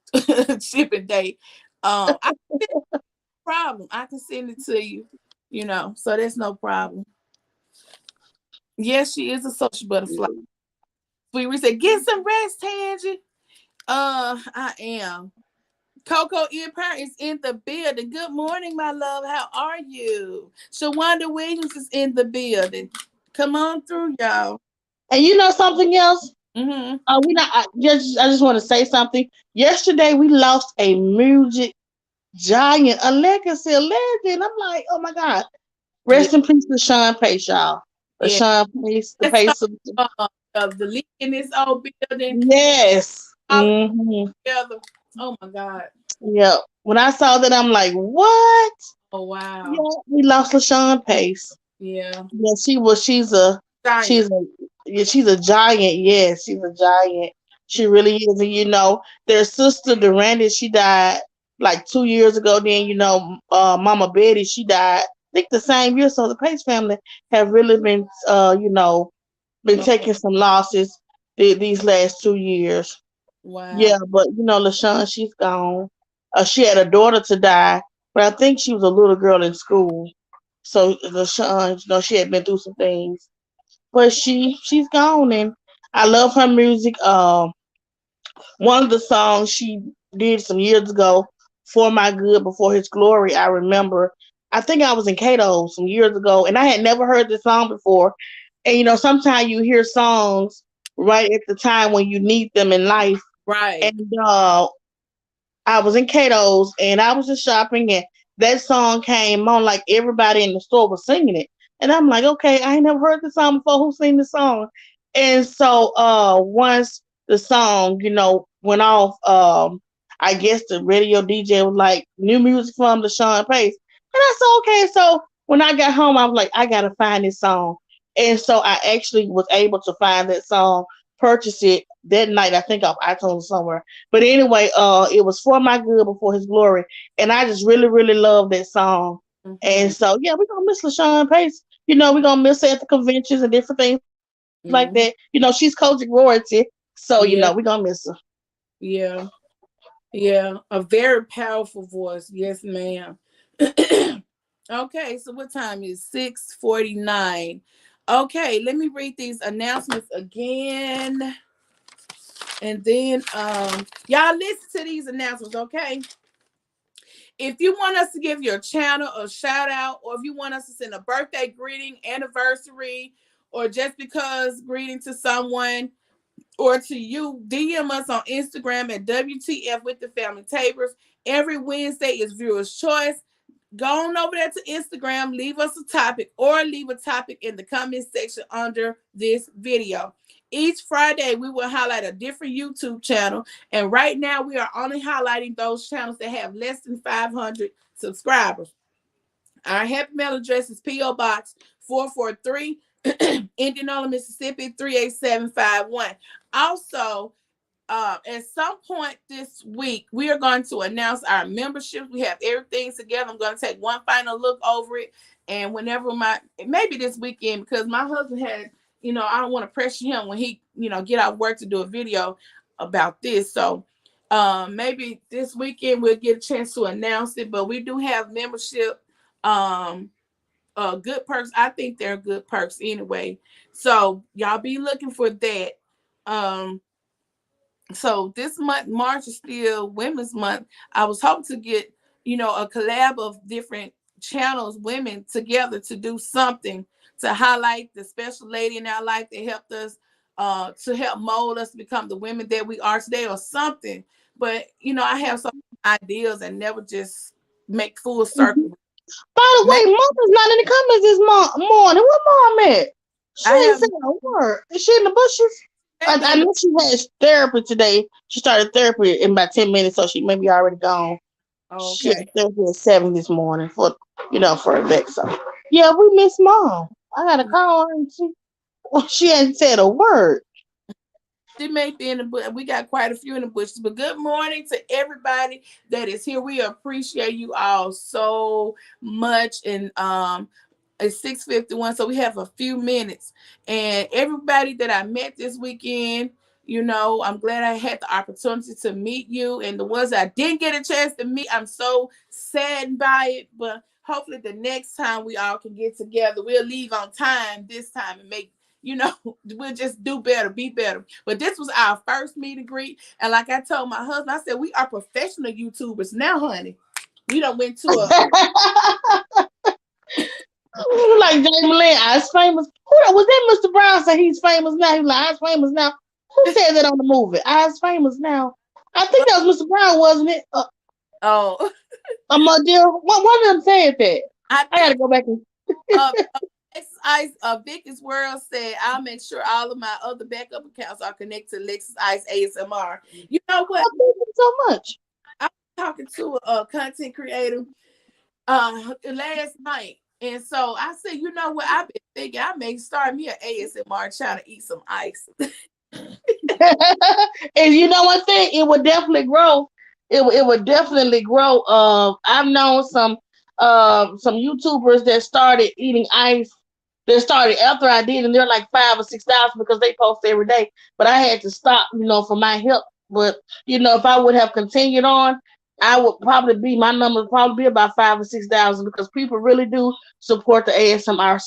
shipping day. I problem. I can send it to you. So that's no problem. Yes, she is a social butterfly. We said, get some rest, Tangie. I am. Coco Empire is in the building. Good morning, my love. How are you? Shawanda Williams is in the building. Come on through, y'all. And you know something else? Mm-hmm. We not. I just want to say something. Yesterday we lost a music giant, a legacy, a legend. I'm like, oh my god. Yeah, Rest in peace to Sean Pace, y'all. The yeah. Sean Pace, the Let's start Pace of the leak in this old building. yes. All Hmm. together. Oh my God. Yep. When I saw that, I'm like, what? Oh wow. Yeah, we lost LaShawn Pace. Yeah. Yeah, she was. Giant. She's a. Yeah, she's a giant. Yes, she's a giant. She really is. And their sister Durandi, she died like 2 years ago. Then Mama Betty, she died. I think the same year. So the Pace family have really been Oh, taking some losses these last 2 years. wow. Yeah, but LaShawn, she's gone. She had a daughter to die, but I think she was a little girl in school. So she had been through some things, but she's gone, and I love her music. One of the songs she did some years ago, "For My Good Before His Glory," I remember. I think I was in Cato some years ago, and I had never heard this song before. And sometimes you hear songs right at the time when you need them in life. Right. And I was in Cato's and I was just shopping and that song came on like everybody in the store was singing it. And I'm like, okay, I ain't never heard this song before. Who sing this song? And so once the song, went off, I guess the radio DJ was like, new music from the Sean Pace. And I said, okay. So when I got home, I was like, I gotta find this song. And so I actually was able to find that song, purchase it that night, I think off iTunes somewhere. But anyway, it was For My Good Before His Glory, and I just really, really love that song. Mm-hmm. And so, yeah, we're gonna miss LaShawn Pace. We're gonna miss her at the conventions and different things like that. Mm-hmm. She's Kojic royalty, so we're Yeah. gonna miss her. Yeah. Yeah. A very powerful voice. Yes, ma'am. Okay, so what time is 6:49? Okay, let me read these announcements again. And then y'all listen to these announcements, okay? If you want us to give your channel a shout out, or if you want us to send a birthday greeting, anniversary, or just because greeting to someone or to you, DM us on Instagram at WTF with the Family Tapers. Every Wednesday is Viewer's Choice. Go on over there to Instagram, leave us a topic, or leave a topic in the comment section under this video. Each Friday, we will highlight a different YouTube channel. And right now, we are only highlighting those channels that have less than 500 subscribers. Our happy mail address is P.O. Box 443, Indianola, Mississippi 38751. Also, at some point this week, we are going to announce our membership. We have everything together. I'm going to take one final look over it. And whenever maybe this weekend, because my husband had, I don't want to pressure him when he, get out of work to do a video about this. So maybe this weekend we'll get a chance to announce it. But we do have membership good perks. I think they're good perks anyway. So y'all be looking for that. Um, so this month, March is still Women's Month. I was hoping to get, a collab of different channels, women together to do something to highlight the special lady in our life that helped us to help mold us to become the women that we are today or something. But I have some ideas and never just make full Mhm. circle. By the Maybe way, Mom is not in the comments this morning. Where Mom at? She I ain't have said a word. Is she in the bushes? maybe I in the know she has therapy today. She started therapy in about 10 minutes, so she may be already gone. She okay. had therapy at 7 this morning for a vet. So yeah, we miss Mom. I gotta call her and she ain't said a word. She may be in the bush. We got quite a few in the bushes. But good morning to everybody that is here. We appreciate you all so much. And it's 6:51, so we have a few minutes. And everybody that I met this weekend, I'm glad I had the opportunity to meet you. And the ones I didn't get a chance to meet, I'm so saddened by it. But hopefully the next time we all can get together, we'll leave on time this time and make we'll just do better, be better. But this was our first meet and greet. And like I told my husband, I said, we are professional YouTubers now, honey. We done went to a Like Jamie Lynn, I's famous. Was that Mr. Brown said he's famous now? He's like, I's famous now. Who said that on the movie? I's famous now. I think that was Mr. Brown, wasn't it? oh My dear, one of them said that. I I gotta think go back and. uh Lexus Ice Vicky's World said I'll make sure all of my other backup accounts are connected to Lexus Ice ASMR. You know what? Oh, thank you so much. I was talking to a content creator last night. And so I said, you know what? I've been thinking I may start me an ASMR channel to eat some ice. And you know one thing, it would definitely grow. It would definitely grow. I've known some YouTubers that started eating ice. They started after I did, and they're like 5 or 6 thousand because they post every day. But I had to stop, for my health. But if I would have continued on, I would probably be my number would probably be about 5 or 6 thousand because people really do support the ASMR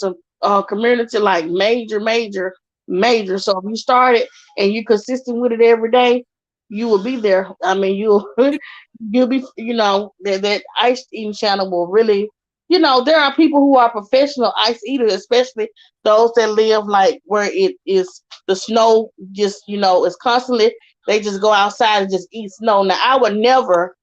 community like major. So if you start it and you consistent with it every day, you will be there. I mean, you'll You, you'll be that ice eating channel will really there are people who are professional ice eaters, especially those that live like where it is the snow just is constantly. They just go outside and just eat snow. Now I would never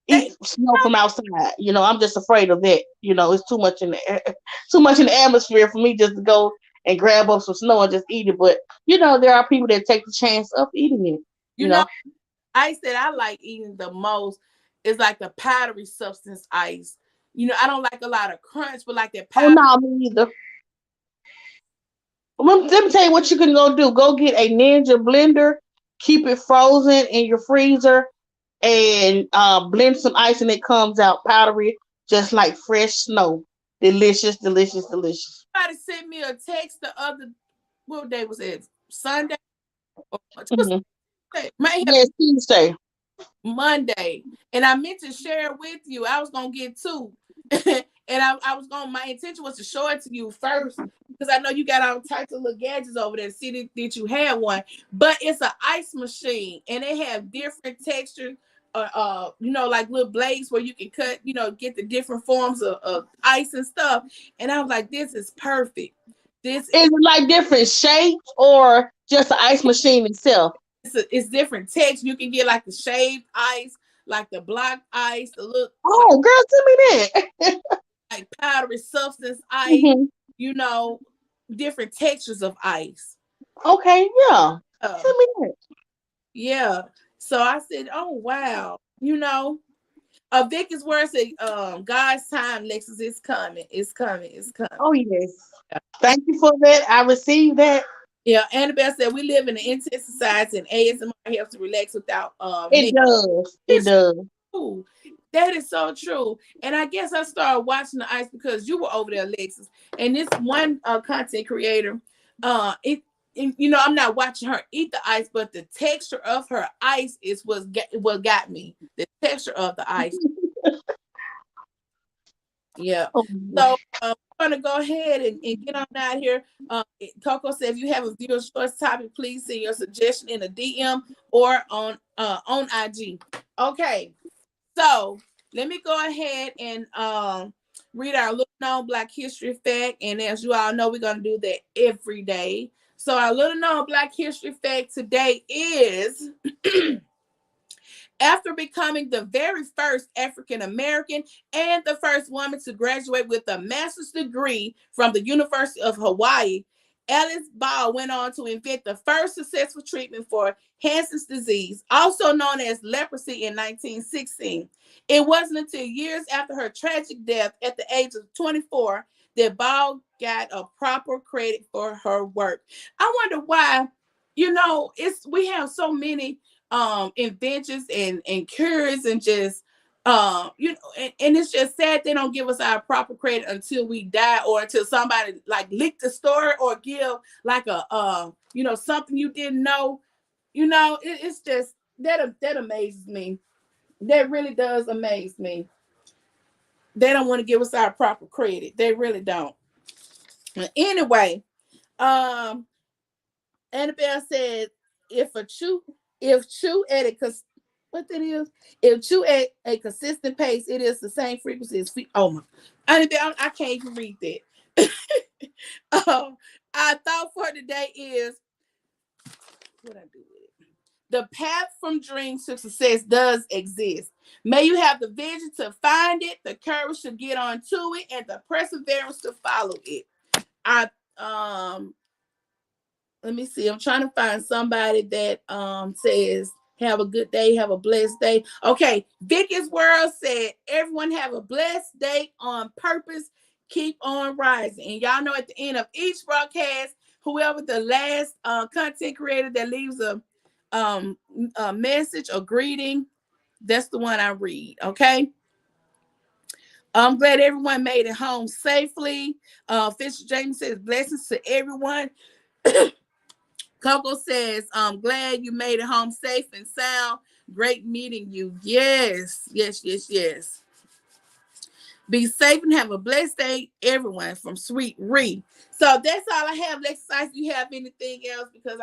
they, eat snow from outside. I'm just afraid of that. It's too much in the too much in the atmosphere for me just to go and grab up some snow and just eat it. But there are people that take the chance of eating it. you know, ice that I like eating the most is like the powdery substance ice. I don't like a lot of crunch, but like that Oh powder. no, me either. Let me tell you what you can go do. Go get a Ninja blender, keep it frozen in your freezer, and blend some ice, and it comes out powdery, just like fresh snow. Delicious, delicious, delicious. Somebody sent me a text the other, what day was it? Sunday or Mm-hmm. Tuesday? May have Yes, Tuesday. Monday, and I meant to share it with you. I was gonna get two, and I was gonna. My intention was to show it to you first because I know you got all types of little gadgets over there. See that you had one, but it's an ice machine, and they have different textures. Like little blades where you can cut, get the different forms of ice and stuff. And I was like, this is perfect. This Is it like different shapes or just the ice machine itself? it's different text. You can get like the shaved ice, like the block ice, the look like Oh, girl, send me that. powdery substance ice, Hmm. you know, different textures of ice. Okay, yeah. Uh, Send me that. yeah. So I said, oh wow, Vicky's word said, God's time, Lexus, is coming. It's coming. It's coming. Oh, yes. Thank you for that. I received that. Yeah, Annabelle said we live in an intense society and ASMR helps to relax without It me. does. It It's does. true. That is so true. And I guess I started watching the ice because you were over there, Alexis. And this one content creator, I'm not watching her eat the ice, but the texture of her ice is what got me. The texture of the ice. Yeah. Oh, So we're gonna go ahead and get on out here. Coco said, if you have a viewer choice topic, please send your suggestion in a DM or on IG. Okay. So let me go ahead and read our little known Black History fact. And as you all know, we're going to do that every day. So our little known Black History fact today is after becoming the very first African American and the first woman to graduate with a master's degree from the University of Hawaii, Alice Ball went on to invent the first successful treatment for Hansen's disease, also known as leprosy, in 1916. It wasn't until years after her tragic death at the age of 24 that Ball got a proper credit for her work. I wonder why, we have so many inventions and cures and just and it's just sad they don't give us our proper credit until we die or until somebody like leak the story or give like a something you didn't know. It's just that amazes me. That really does amaze me. They don't want to give us our proper credit. They really don't. Anyway, um Annabelle said, if a chew, if chew at a what that is, if chew at a consistent pace, it is the same frequency as feet. Oh my, Annabelle, I can't even read that. Our thought for today is what I do with it. The path from dreams to success does exist. May you have the vision to find it, the courage to get on to it, and the perseverance to follow it. I Let me see. I'm trying to find somebody that says have a good day, have a blessed day. Okay, Vicky's World said everyone have a blessed day on purpose. Keep on rising. And y'all know at the end of each broadcast, whoever the last content creator that leaves a message or greeting, that's the one I read. Okay. I'm glad everyone made it home safely. Fisher James says blessings to everyone. Coco says, I'm glad you made it home safe and sound. Great meeting you. Yes, yes, yes, yes. Be safe and have a blessed day, everyone. From Sweet Ree. So that's all I have. Lexi, do you have anything else? Because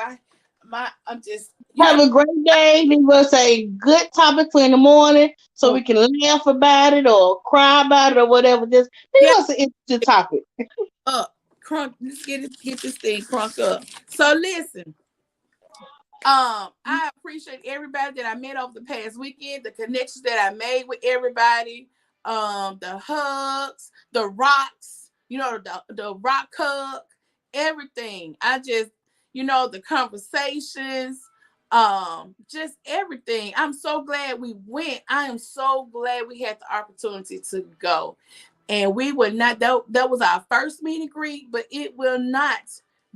I'm just, Have a great day. Leave us a good topic for in the morning so oh, we can laugh about it or cry about it or whatever. Just yeah, leave us an interesting topic. up, crunk. Let's get this thing crunk up. So listen. I appreciate everybody that I met over the past weekend, the connections that I made with everybody, the hugs, the rocks, the rock hug, everything. I just, the conversations, just everything. I'm so glad we went. I am so glad we had the opportunity to go. And we would not, that was our first meet and greet, but it will not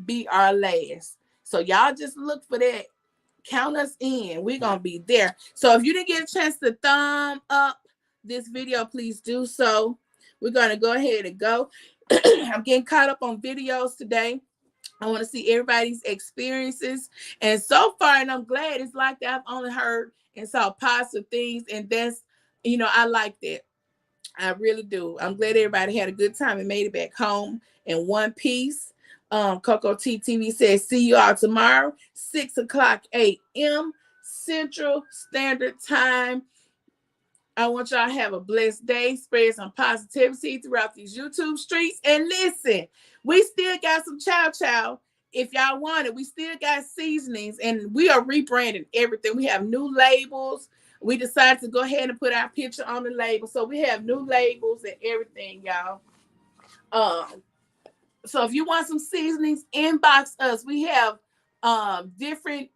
be our last. So y'all just look for that. Count us in. We're gonna be there. So if you didn't get a chance to thumb up this video, please do so. We're gonna go ahead and go. I'm getting caught up on videos today. I want to see everybody's experiences. And so far, and I'm glad it's like that. I've only heard and saw positive things, and that's, I like that. I really do. I'm glad everybody had a good time and made it back home in one piece. Coco TTV says, see you all tomorrow, 6:00 a.m. Central Standard Time. I want y'all to have a blessed day. Spread some positivity throughout these YouTube streets. And listen, we still got some chow. If y'all want it, we still got seasonings, and we are rebranding everything. We have new labels. We decided to go ahead and put our picture on the label. So we have new labels and everything, y'all. So if you want some seasonings, inbox us. We have different,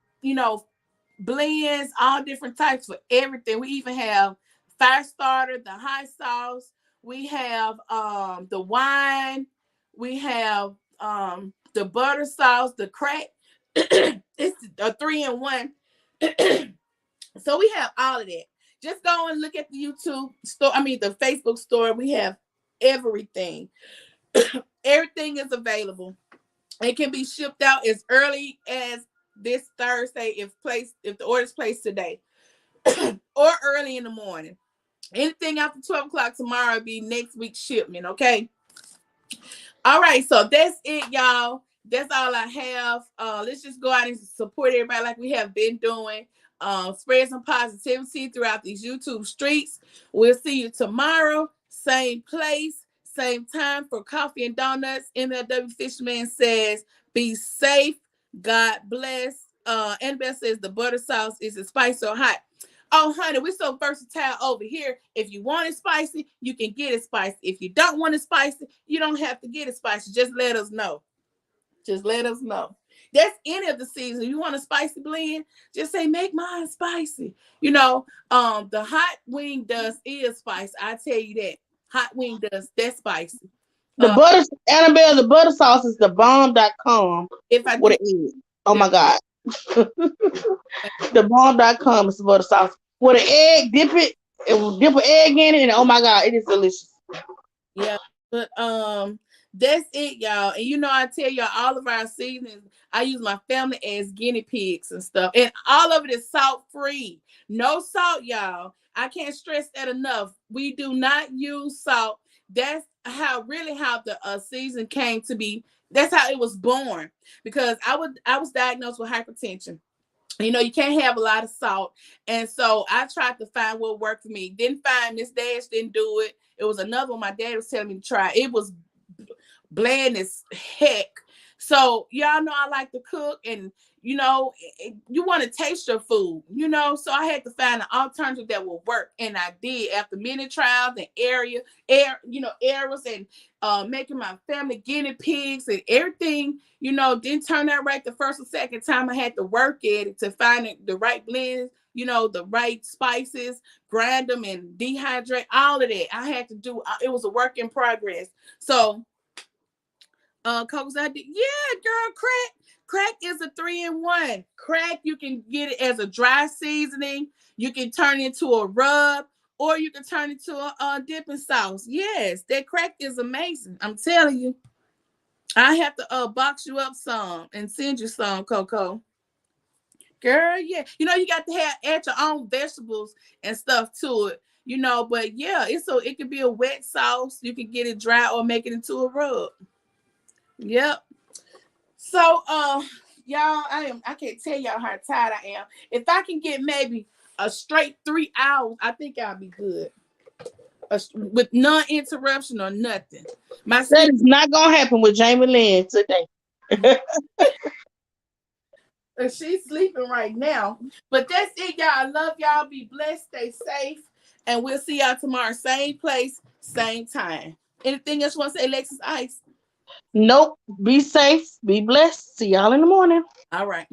blends, all different types for everything. We even have fire starter, the high sauce. We have the wine. We have the butter sauce, the crack. It's a 3-in-1. So we have all of that. Just go and look at the YouTube store. I mean, the Facebook store. We have everything. Everything is available. It can be shipped out as early as this Thursday if the order's placed today, or early in the morning. Anything after 12 o'clock tomorrow will be next week's shipment. Okay. All right, so that's it, y'all. That's all I have. Let's just go out and support everybody like we have been doing. Spread some positivity throughout these YouTube streets. We'll see you tomorrow, same place, same time for coffee and donuts. MLW Fisherman says, be safe. God bless. Annabelle says the butter sauce is it spicy or hot? Oh, honey, we're so versatile over here. If you want it spicy, you can get it spicy. If you don't want it spicy, you don't have to get it spicy. Just let us know. Just let us know. That's any of the season. You want a spicy blend? Just say, make mine spicy. The hot wing dust is spicy. I tell you that. Hot wing dust, that's spicy. The butter, Annabelle, the butter sauce is the bomb.com. If I What do, it is. Oh my God. The bomb.com is the butter sauce. With an egg, dip an egg in it, and oh my God, it is delicious. yeah, but that's it, y'all. And I tell y'all all of our seasons, I use my family as guinea pigs and stuff. And all of it is salt free. No salt, y'all. I can't stress that enough. We do not use salt. That's how the season came to be. That's how it was born. Because I was diagnosed with hypertension. You can't have a lot of salt. And so I tried to find what worked for me. Didn't find Miss Dash, didn't do it. It was another one my dad was telling me to try. It was bland as heck. So y'all know I like to cook, and you want to taste your food, so I had to find an alternative that will work. And I did after many trials and errors, and making my family guinea pigs and everything, didn't turn out right the first or second time. I had to work at it to find the right blends, the right spices, grind them and dehydrate, all of that. I had to do, it was a work in progress. So Coco's I did, yeah, girl, crack is a 3-in-1. Crack, you can get it as a dry seasoning, you can turn it into a rub, or you can turn it to a dipping sauce. Yes, that crack is amazing. I'm telling you. I have to box you up some and send you some, Coco. Girl, yeah. You got to add your own vegetables and stuff to it. But yeah, it could be a wet sauce. You can get it dry or make it into a rub. Yep. So y'all, I can't tell y'all how tired I am. If I can get maybe a straight 3 hours, I think I'll be good. With none interruption or nothing. My That sleep. is not gonna happen with Jamie Lynn today. She's sleeping right now. But that's it, y'all. I love y'all. Be blessed. Stay safe. And we'll see y'all tomorrow. Same place, same time. Anything else you want to say, Alexis Ice? Nope. Be safe. Be blessed. See y'all in the morning. All right.